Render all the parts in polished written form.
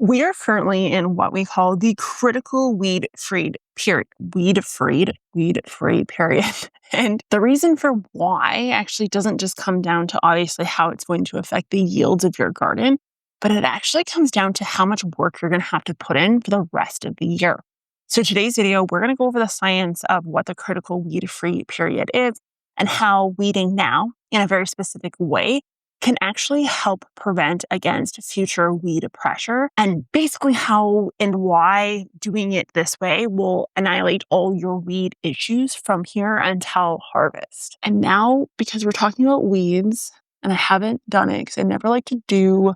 We are currently in what we call the critical weed-free period. Weed-free period. And the reason for why actually doesn't just come down to obviously how it's going to affect the yields of your garden, but it actually comes down to how much work you're going to have to put in for the rest of the year. So today's video, we're going to go over the science of what the critical weed-free period is and how weeding now in a very specific way can actually help prevent against future weed pressure, and basically how and why doing it this way will annihilate all your weed issues from here until harvest. And now, because we're talking about weeds, and I haven't done it because I never like to do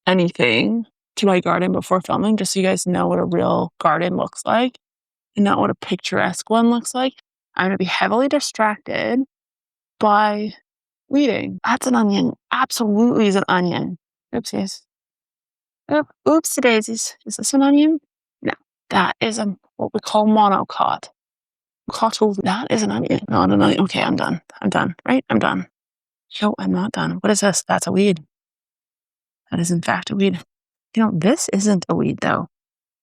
anything to my garden before filming, just so you guys know what a real garden looks like and not what a picturesque one looks like, I'm going to be heavily distracted by weeding. That's an onion. Absolutely is an onion. Oopsies. Oopsie daisies. Is this an onion? No. That is what we call monocot. That is an onion. Not an onion. Okay, I'm done. Right? I'm done. No, I'm not done. What is this? That's a weed. That is in fact a weed. This isn't a weed though.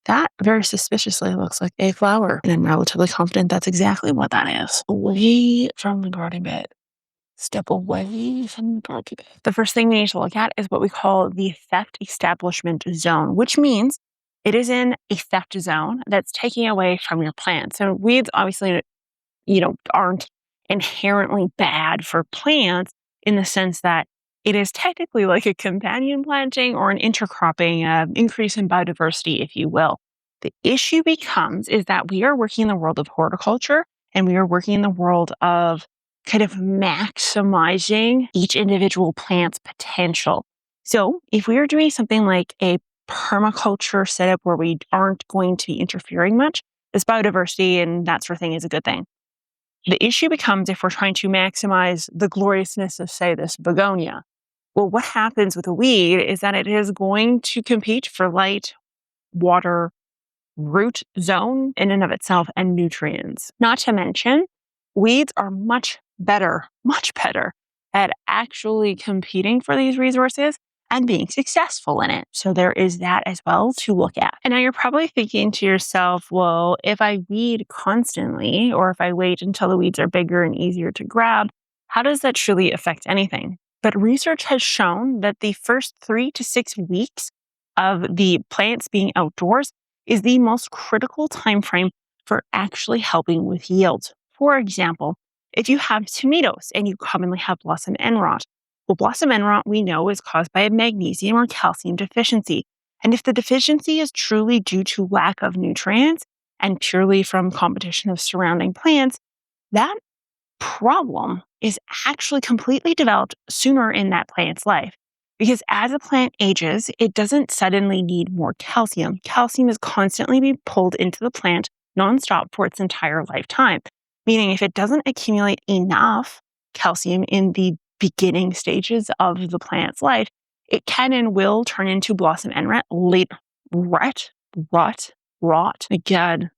That very suspiciously looks like a flower. And I'm relatively confident that's exactly what that is. Away from the garden bed. Step away from the garden bed. The first thing we need to look at is what we call the theft establishment zone, which means it is in a theft zone that's taking away from your plants. So weeds obviously, aren't inherently bad for plants in the sense that it is technically like a companion planting or an intercropping, increase in biodiversity, if you will. The issue is that we are working in the world of horticulture and we are working in the world of kind of maximizing each individual plant's potential. So if we are doing something like a permaculture setup where we aren't going to be interfering much, this biodiversity and that sort of thing is a good thing. The issue becomes if we're trying to maximize the gloriousness of, say, this begonia. Well, what happens with a weed is that it is going to compete for light, water, root zone in and of itself, and nutrients. Not to mention, weeds are much better at actually competing for these resources and being successful in it. So there is that as well to look at. And now you're probably thinking to yourself, well, if I weed constantly, or if I wait until the weeds are bigger and easier to grab, how does that truly affect anything? But research has shown that the first 3 to 6 weeks of the plants being outdoors is the most critical time frame for actually helping with yields. For example, if you have tomatoes and you commonly have blossom end rot, well, blossom end rot we know is caused by a magnesium or calcium deficiency. And if the deficiency is truly due to lack of nutrients and purely from competition of surrounding plants, that problem is actually completely developed sooner in that plant's life. Because as a plant ages, it doesn't suddenly need more calcium. Calcium is constantly being pulled into the plant nonstop for its entire lifetime. Meaning if it doesn't accumulate enough calcium in the beginning stages of the plant's life, it can and will turn into blossom end rot. Again,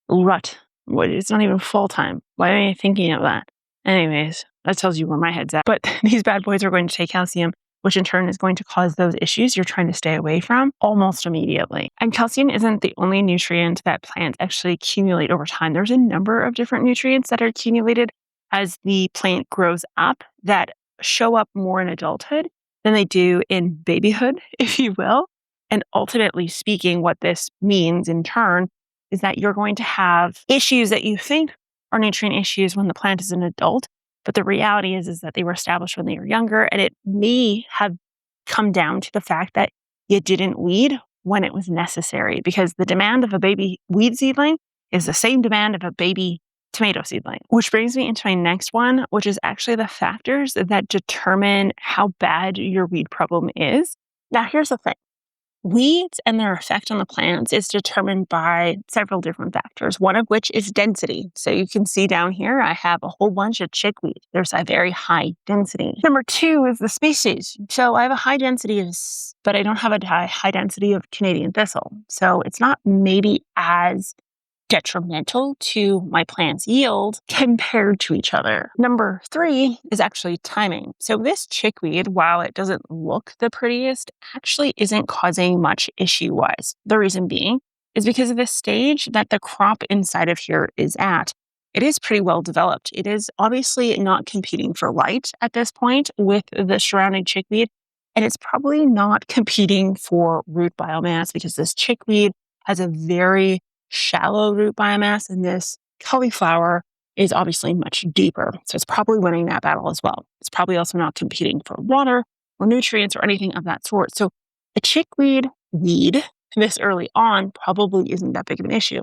rut. What? It's not even fall time. Why am I thinking of that? Anyways, that tells you where my head's at. But these bad boys are going to take calcium, which in turn is going to cause those issues you're trying to stay away from almost immediately. And calcium isn't the only nutrient that plants actually accumulate over time. There's a number of different nutrients that are accumulated as the plant grows up that show up more in adulthood than they do in babyhood, if you will. And ultimately speaking, what this means in turn is that you're going to have issues that you think are nutrient issues when the plant is an adult. But the reality is that they were established when they were younger, and it may have come down to the fact that you didn't weed when it was necessary, because the demand of a baby weed seedling is the same demand of a baby tomato seedling. Which brings me into my next one, which is actually the factors that determine how bad your weed problem is. Now, here's the thing. Weeds and their effect on the plants is determined by several different factors, one of which is density. So you can see down here, I have a whole bunch of chickweed. There's a very high density. Number 2 is the species. So I have a high density but I don't have a high density of Canadian thistle. So it's not maybe as detrimental to my plant's yield compared to each other. Number 3 is actually timing. So this chickweed, while it doesn't look the prettiest, actually isn't causing much issue-wise. The reason being is because of the stage that the crop inside of here is at. It is pretty well developed. It is obviously not competing for light at this point with the surrounding chickweed, and it's probably not competing for root biomass because this chickweed has a very shallow root biomass, and this cauliflower is obviously much deeper. So it's probably winning that battle as well. It's probably also not competing for water or nutrients or anything of that sort. So a chickweed weed this early on probably isn't that big of an issue.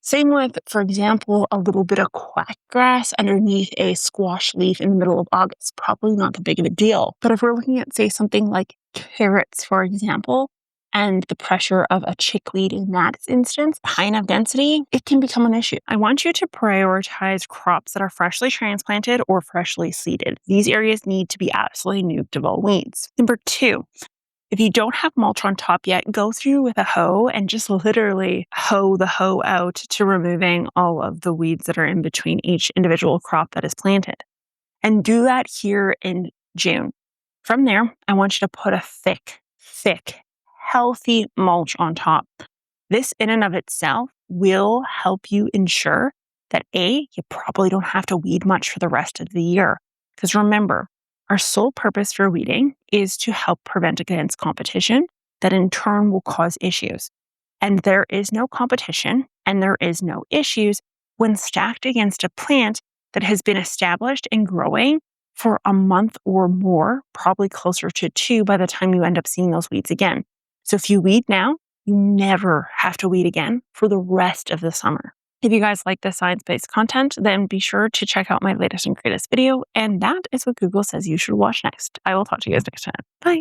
Same with, for example, a little bit of quack grass underneath a squash leaf in the middle of August. Probably not that big of a deal. But if we're looking at, say, something like carrots, for example, and the pressure of a chickweed in that instance, high enough density, it can become an issue. I want you to prioritize crops that are freshly transplanted or freshly seeded. These areas need to be absolutely nuked of all weeds. Number 2, if you don't have mulch on top yet, go through with a hoe and just literally hoe the hoe out to removing all of the weeds that are in between each individual crop that is planted. And do that here in June. From there, I want you to put a thick, healthy mulch on top. This in and of itself will help you ensure that you probably don't have to weed much for the rest of the year. Because remember, our sole purpose for weeding is to help prevent against competition that in turn will cause issues. And there is no competition and there is no issues when stacked against a plant that has been established and growing for a month or more, probably closer to 2 by the time you end up seeing those weeds again. So if you weed now, you never have to weed again for the rest of the summer. If you guys like this science-based content, then be sure to check out my latest and greatest video. And that is what Google says you should watch next. I will talk to you guys next time. Bye.